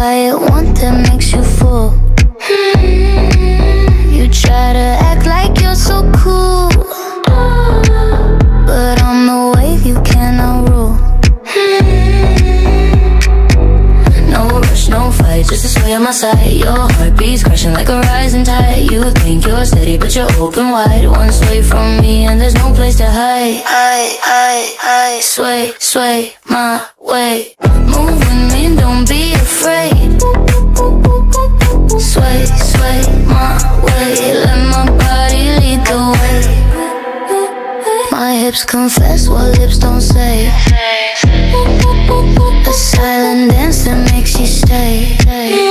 quiet one that makes you full. You try to act like you're so cool, but I'm the wave you cannot rule. No rush, no fight, just a sway on my side. Your heartbeat's crashing like a rising tide. You think you're steady, but you're open wide. One sway from me and there's no place to hide. I sway, sway my way. Move with me, don't be afraid. Sway, sway my way. Let my body lead the way. My hips confess what lips don't say. A silent dance that makes you stay.